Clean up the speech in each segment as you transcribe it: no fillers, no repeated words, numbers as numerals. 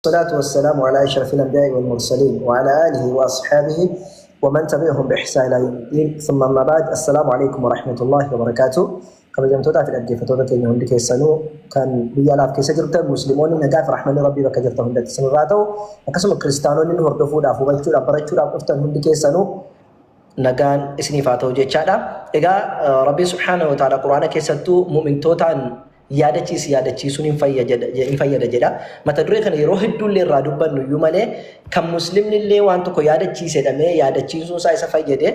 والصلاة والسلام على أشرف الأنبياء والمرسلين وعلى آله وأصحابه ومن تبعهم بإحسان إلى يوم الدين ثم أما بعد السلام عليكم ورحمة الله وبركاته كما جمتوتا في الأدية فتوتا كي نهندك يسانو كان بيالاف كي سجرتا المسلمون نقاف رحمن ربي بك جرتا هندك سنراتو وكسم الكريستانون نهردفو دافو بلتو لأبرتو لأبرتا هندك يسانو نقان اسني فاتو جيتشادا إذا ربي سبحانه وتعالى قرآن كي ستو مؤمن توتا yaadachiisuun hin fayyada jedha. Mata duree kana yeroo hedduullee irraa dubbannu iyyuu malee kan muslimni illee waan tokko yaadachiisedhamee yaadachiisuun isaa isa fayyade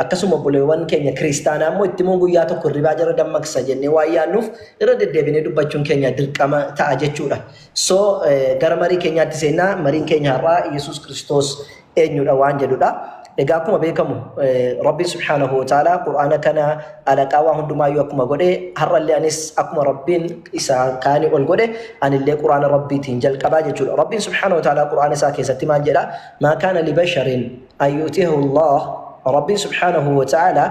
akkasuma obboleewwan keenya kiristaanaa immoo itti immoo guyyaa tokko ribaa jara dammaqsa jennee waan yaannuuf irra deddeebinee dubbachuun keenya dirqama ta'a jechuudha. So gara marii keenyaatti seennaa mariin keenya har'aa Yesuus Kiristoos eenyudha waan jedhudha. Egaa akkuma beekamu Rabbi subhanahu wa ta'ala Qur'aana kana alaqaa waa hundumaayyuu akkuma godhe har'allee anis akkuma Rabbiin isa kaani ol godhe anillee Qur'aana Rabbiitiin jalqabaa jechuudha. Rabbiin subhanahu wa ta'ala Qur'aana isaa keessatti maal jedha? Maa kaana li basharin an yu'tiyahu Allah. Rabbiin subhanahu wa ta'ala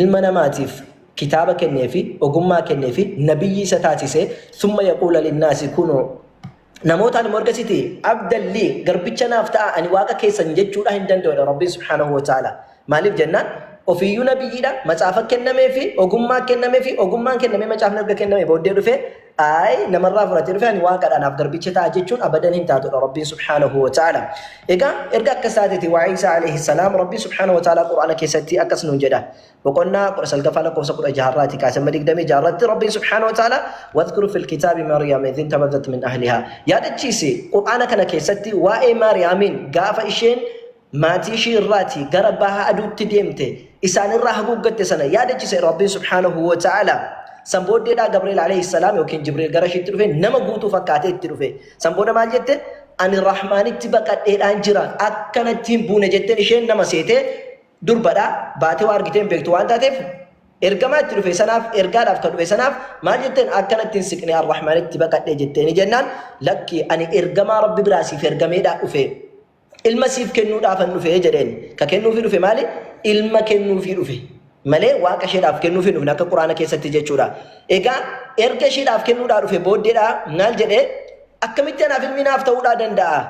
ilma namaatiif kitaaba kenneefi ogummaa kenneefi nabiyyi isa taasise thumma yaquula linnaasi kunuu namootaan morgasiti abdalli garbicha naaf ta'a ani waaqa keessan jechuudha hin danda'udha Rabbiin subhanahu wa ta'ala. Maaliif jennaan ofiiyyuu nabiyyiidha macaafa kennamee fi ogummaa kennamee fi ogummaan kennamee macaafni erga kennamee booddee dhufe ay namarraa fudhatee dhufe ani waaqadha naaf garbicha ta'a jechuun abadan hin taatudha Rabbiin subhanahu wa ta'ala. Egaa erga akka isaatiiti waa Iisaa alayhi salaam Rabbiin subhanahu wa ta'ala Qur'aana keessatti akkas nuun jedha. Boqonnaa 19 lakkoofsa 16 kaasee 26 Rabbiin subhanahu wa ta'ala wadhkur fil kitaabi Maryam idh intabadhat min ahliha. Yaadachiisi Qur'aana kana keessatti waa'ee Maryaamin gaafa isheen maatii ishii irraati gara baha aduutti deemte isaanirraa haguuggatte sana yaadachiise Rabbiin subhanahu wa ta'ala. Sanbooddeedha Gabriel alayhi salaam yookiin Jibriil gara ishiitti dhufe nama guutuu fakkaatee itti dhufe. Sanbooda maal jette? Ani Rahmaanitti baqadheedhaan jira akkanatti hin buune jetteen isheen nama seetee durbadha baatee waa argiteen beektu waan taateef ergamaa itti dhufe sanaaf ergaadhaaf kan dhufe sanaaf maal jetteen akkanatti hin siqne Ar-Rahmaanitti baqadhee jetteen jennaan lakki ani ergamaa Rabbi biraa siif ergameedhaan dhufe. Ilma siif kennuudhaafan dhufe jedheen. Ka kennuufii dhufe maali? Ilma kennuufii dhufe. Malee waaqa isheedhaaf kennuufii dhufne akka Qur'aana keessatti jechuudha. Egaa erga isheedhaaf kennuudhaa dhufe booddeedhaa maal jedhee akkamitti anaaf ilmi naaf ta'uudhaa danda'a?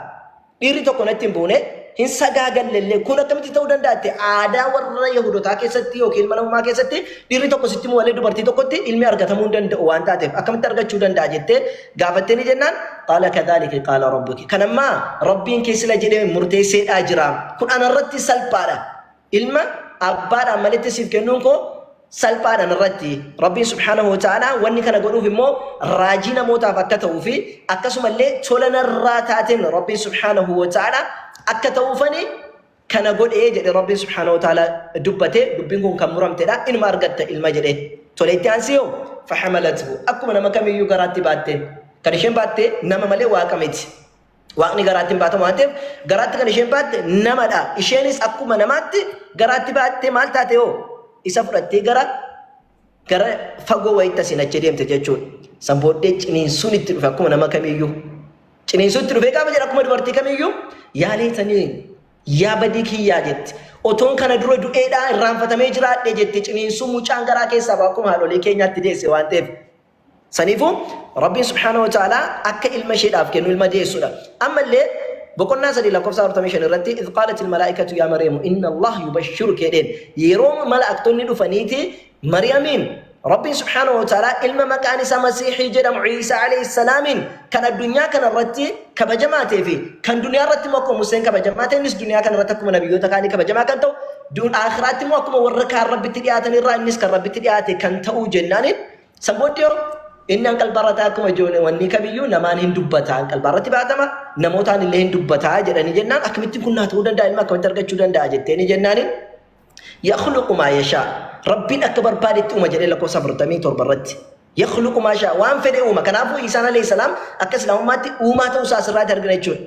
Dhiirri tokko natti hin buune hin sagaagallee kun akkamitti ta'uu danda'atte aadaa warra Yahudotaa keessatti yookiin mana uumaa keessatti dhiirri tokko sitti mu'alee dubartii tokkotti ilmi argatamuu hin danda'u waan taateef akkamitti argachuu danda'a jettee gaafattee ni jennaan qaala kadhaalika qaala rabbuki. Kanammaa Rabbiin keessila jedhee murteesseedhaa jira. Kun anarratti salphaadha. Ilma abbaadhaan malitti siif kennuun koo salphaadhaan irratti Rabbiin subhanahu wa ta'ala wanni kana godhuuf immoo raajii namootaaf akka ta'uu fi akkasumallee tola narraa taateen Rabbiin subhanahu wa ta'ala akka ta'uufani kana godhee jedhe Rabbiin subhanahu wa ta'ala dubbate dubbiin kun kan muramtedha ilma argatta ilma jedhe tola itti aansiyoo fahamalatu akkuma nama kamiyyuu garaatti baatte kan isheen baatte nama malee waaqa miti. Waaqni garaatti hin baatamu waan ta'eef garaatti kan isheen baatte namadha. Isheenis akkuma namaatti garaatti baatte maal taate hoo isa fudhattee gara fagoo wayitti asiin achi deemte jechuudha. San booddee ciniinsuun itti dhufe akkuma nama kamiyyuu. Ciniinsuun itti dhufe gaafa jedha akkuma dubartii kamiyyuu yaaleetanii yaa badii kiyyaa jetti. Otoon kana dura du'eedhaa irraanfatamee jiraadhe jetti ciniinsuun mucaan garaa keessaa akkuma haadholee keenyaatti deesse waan ta'eef. Saniifuu Rabbiin subhanahu wa ta'ala akka ilma isheedhaaf kennu ilma deessuudha. Ammallee boqonnaa 3 lakkoofsa 45 irratti idh qaalat al-malaa'ikatu yaa Maryamu inna Allah yubashshiruki jedheen yeroo malaa'iktoonni dhufaniiti Maryamiin Rabbiin subhanahu wa ta'ala ilma maqaan isaa Masiihii jedhamu Iisaa alayhi salaamiin kan addunyaa kana irratti kabajamaa ta'ee fi kan duniyaa irratti immoo akkuma Museen kabajamaa ta'e innis duniyaa kana irratti akkuma nabiyyoota kaanii kabajamaa kan ta'u aakhiraatti immoo akkuma warra kaan Rabbitti dhiyaatan irraa innis kan Rabbitti dhiyaate kan ta'u jennaaniin sanbooddee inni anqalbarrataa akkuma ijoollee wanni kamiyyuu namaan hin dubbataa anqalbarratti baatama namootaan illee hin dubbataa jedhanii jennaan akkamitti kun naa ta'uu danda'a ilma akkamitti argachuu danda'a jetteeni jennaaniin yakhluqu maa yashaa Rabbiin akka barbaadetti uuma jedhee lakkoofsa 47 irratti yakhluqu maa yashaa waan fedhe uuma kanaafuu Iisaan alayhi salaam akka islaamummaatti uumaa ta'uu isaa asirraatti argina jechuudha.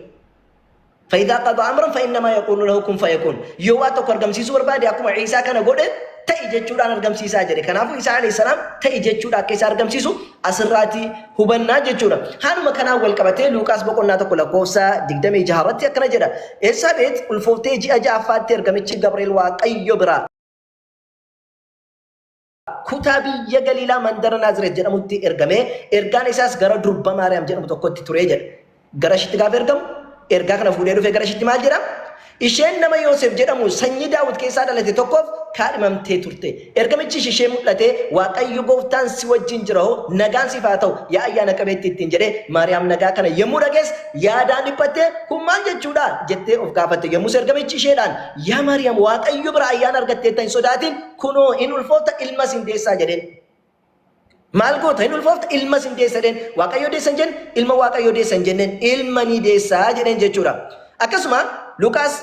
فإذا قضى أمرا فإنما يقول له كن فيكون يواتو كرجم سيسو بربادي أكو عيسى كان قوله تأي جتشورا نرجم سيسا جري كنافو عيسى عليه السلام تأي جتشورا كيسا رجم سيسو أسراتي هبنا جتشورا هانو مكانا والكبتة لوكاس بقولنا تقول كوسا دقدمي جهارتي أكنا جرا إسا بيت الفوتي جي أجافات ترجمتشي جبريل واقعي يبرا كتابي يجليلا مندر نازرة جنمتي إرجمه إرجان إساس جرا درب ماريام جنمتو كنت تريجر garashitti gaafa ergamu ergaa kana fuudhee dhufee garashitti maal jedha isheen nama Yoosef jedhamu sanyii Daawit keessaa dhalate tokkoof kaadhimamtee turte ergamichi ishee mul'ate Waaqayyo gooftaan si wajjin jira hoo nagaan siif haa ta'u yaa ayyaana qabeetti ittiin jedhee Maariyaam nagaa kana yommuu dhageesse yaadaan dhiphattee kun maal jechuudha jettee of gaafatte yommuu ergamichi isheedhaan yaa Maariyaam Waaqayyo bira ayyaana argatteetta hin sodaatin kunoo hin ulfoofta ilma sin deessaa jedheen maal goota hin ulfoofta ilma sin deessa jedheen Waaqayyo deessan jenne ilma Waaqayyo deessan jenneen ilma ni deessaa jedheen jechuudha akkasuma Lukas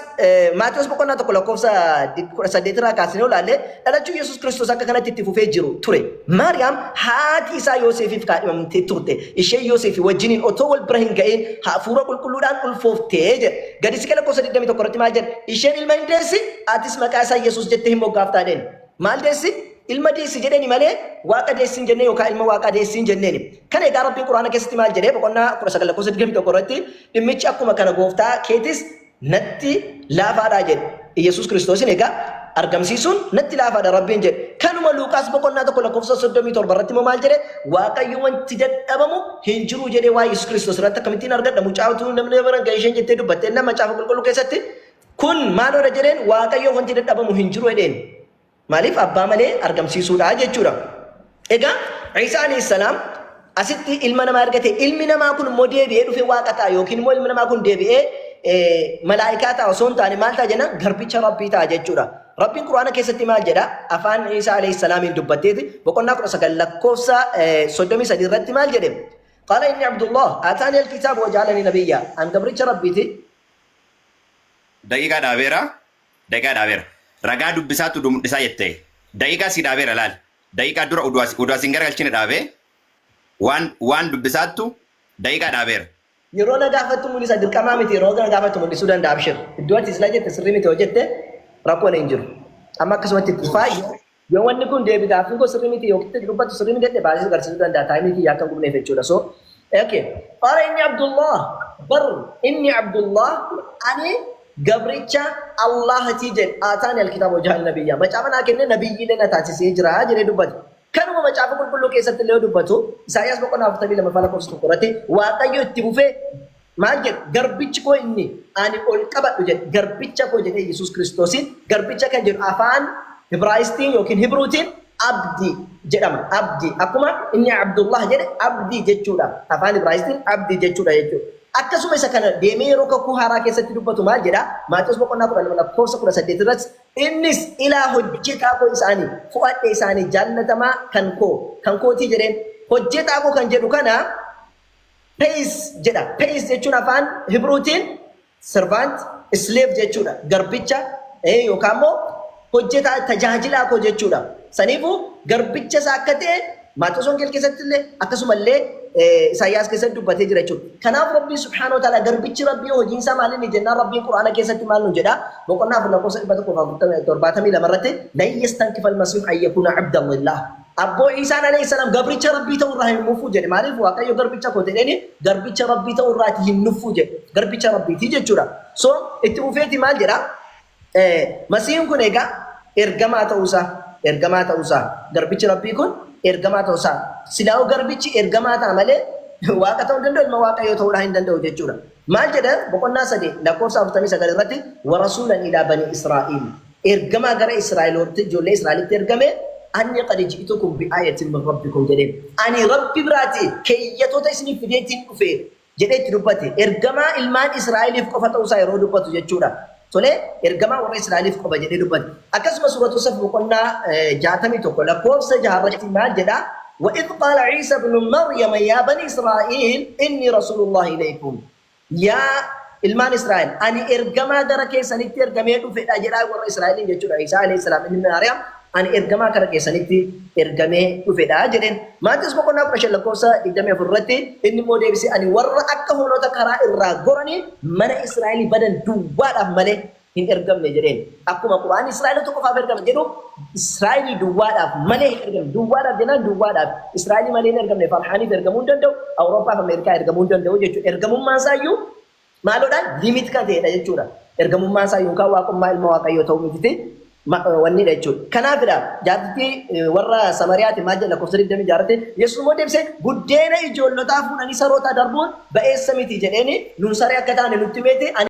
Maatiyos boqonnaa tokko lakkoofsa 18 irraa kaasnee ilaalle dhalachuu Yesuus Kiristoos akka kanatti itti fufee jiru ture. Maariyaam haati isaa Yoosefiif kaadhimamtee turte. Ishee Yoosefii wajjiniin otoo wal bira hin ga'in hafuura qulqulluudhaan ulfooftee jedhe. Gadisi kala lakkoofsa 21 irratti maal jedhe? Isheen ilma hin deessi atis maqaa isaa Yesuus jettee hin moggaaftaa jedheen. Maal deessi? Ilma deessi jedheeni malee waaqa deessi hin jennee yookaan ilma waaqa deessi hin jenneeni. Kana egaa Rabbiin Quraana keessatti maal jedhee boqonnaa 19 lakkoofsa 21 irratti dhimmichi akkuma kana gooftaa keetis natti laafaadha jedhe Yesuus Kiristoosin egaa argamsiisuun natti laafaadha Rabbiin jedhe kanuma Luuqaas boqonnaa tokko lakkoofsa 37 irratti immoo maal jedhe Waaqayyo wanti dadhabamu hin jiru jedhee waa Yesuus Kiristoos irratti akkamittiin argadha mucaatu namni bara ga'isheen jettee dubbattee nama macaafa qulqulluu keessatti kun maaloodha jedheen Waaqayyo wanti dadhabamu hin jiru jedheen maaliif abbaa malee argamsiisuudha jechuudha egaa Iisaa alayhis salaam asitti ilma namaa argate ilmi namaa kun immoo deebi'ee dhufe waaqa ta'a yookiin immoo ilmi namaa kun deebi'ee malaa'ikaa ta'a osoo hin taane maal ta'a jenna garbicha Rabbii ta'a jechuudha. Rabbiin Quraana keessatti maal jedha afaan Iisaa alayhis salaamiin dubbatteeti boqonnaa 19 lakkoofsa 33 irratti maal jedhe qaala inni Abdullah ataani alkitaaba wajaalani nabiyya an gabricha Rabbiiti. Daqiiqaa dhaabeera ragaa dubbisaatu dumudhisaa jettee daqiiqaa si dhaabeera laal daqiiqaa dura uduwaa sin garagalchine dhaabee waan dubbisaattu daqiiqaa dhaabeera. Yeroo na gaafattu mul'isa dirqamaa miti yeroo na gaafattu mul'isuu danda'a abshir iddoo ati isla jette sirrii miti hojjette rakkoon hin jiru amma akkasumatti itti faayi yoo wanni kun deebi gaaffiin kun sirrii miti yookiin dubbatu sirrii miti jedhe baasii agarsiisuu danda'a taa'imii kiyyaa akka gubneef jechuudha so okay qaala inni Abdullah bar inni Abdullah ani gabricha Allahati jedhe ataani alkitaaba wajahal nabiyya macaafa naa kenne nabiyyiidhaan na taasisee jira jedhee dubbate kanuma macaafa qulqulluu keessatti illee dubbatu Isaayyaas boqonnaa 42 faana lakkoofsa tokko irratti Waaqayyo itti fufee maal jedhe garbichi koo inni ani ol qabadhu jedhe garbicha koo jedhee Yesuus Kiristoosin garbicha kan jedhu afaan Ibraayistiin yookiin Hibruutiin abdi jedhama abdi akkuma inni Abdullah jedhe abdi jechuudha afaan Ibraayistiin abdi jechuudha jechuudha akkasuma isa kana deemee yeroo kakuu haaraa keessatti dubbatu maal jedha Maatiyos boqonnaa 12 lakkoofsa 18 irratti innis ilaa hojjetaa koo isaanii fu'adhee isaanii jaallatamaa kan kootii jedheen hojjetaa koo kan jedhu kana peis jedha peis jechuun afaan Hibruutiin servant slave jechuudha garbicha yookaan immoo hojjetaa tajaajilaa koo jechuudha saniifuu garbicha isaa akka ta'e Maatiyos Wongeel keessatti illee akkasumallee Isaayyaas keessatti dubbatee jira jechuudha. Kanaaf Rabbiin Subhaanahu wa Ta'aala garbichi Rabbii hojiin isaa maal inni jennaan Rabbiin Quraana keessatti maal nu jedha boqonnaa 472 irratti lan yastankifa al-masiih an yakuuna abdan lillah. Abboo Iisaan alayhi salaam garbicha Rabbii ta'uu irraa hin nuffuu jedhe maaliif Waaqayyo garbicha koo jedheeni garbicha Rabbii ta'uu irraati hin nuffuu jedhe garbicha Rabbiiti jechuudha. So itti ufeeti maal jedha masiihin kun egaa ergamaa ta'uusaa garbichi Rabbii kun ergamaa ta'uusaa silaa'u garbichi ergamaa ta'a malee waaqa ta'uu danda'u ilma Waaqayyoo ta'uu hin danda'u jechuudha. Maal jedha boqonnaa 3 lakkoofsa 49 irratti warasuulan ilaa banii Israa'il ergamaa gara Israa'elotti ijoollee Israa'elitti ergame anni qad ji'tukum bi'aayatin min rabbikum jedhee ani Rabbi biraati keeyyatoota isiniif fideetiin dhufe jedhee itti dubbate ergamaa ilmaan Israa'eliif qofa ta'uusaa yeroo dubbatu jechuudha. Tole ergamaa warra Israa'eliif qofa jedhee dubbate akkasuma suuratu Saf boqonnaa 61 lakkoofsa 6 irratti maal jedha وإذ قال عيسى ابن مريم يا بني إسرائيل إني رسول الله إليكم يا ilmaan Israa'el ani ergamaa gara keessanitti ergamee dhufedha jedhaa warra Israa'eliin jechuudha Iisaa alayhi salaam ilmi Maariyaam ani ergamaa gara keessanitti ergamee dhufedha jedheen Maatiyos boqonnaa 15 lakkoofsa 24 irratti inni immoo deebisee ani warra akka hoolota karaa irraa goranii mana Israa'elii badan duwwaadhaaf malee hin ergamne jedheen akkuma Qur'aan Israa'elota qofaaf ergame jedhu Israa'elii duwwaadhaaf malee hin ergamne duwwaadhaaf jennaan duwwaadhaaf Israa'elii malee hin ergamne Farhaaniif ergamuu hin danda'u Awuroopaaf Ameerikaa ergamuu hin danda'u jechuudha ergamummaan isaayyuu maaloodhaan limit kan ta'edha jechuudha ergamummaan isaa yookaan waaqummaa ilma Waaqayyoo ta'uu miti wanni dha jechuudha. Kanaafidha jaartii warra Samariyaati maal jedha lakkoofsa 20 jaartii Yesuus immoo deebisee buddeena ijoollotaa fuudhanii sarootaa darbuun ba'eessa miti jedheeni nuun saree akka taane nutti beete.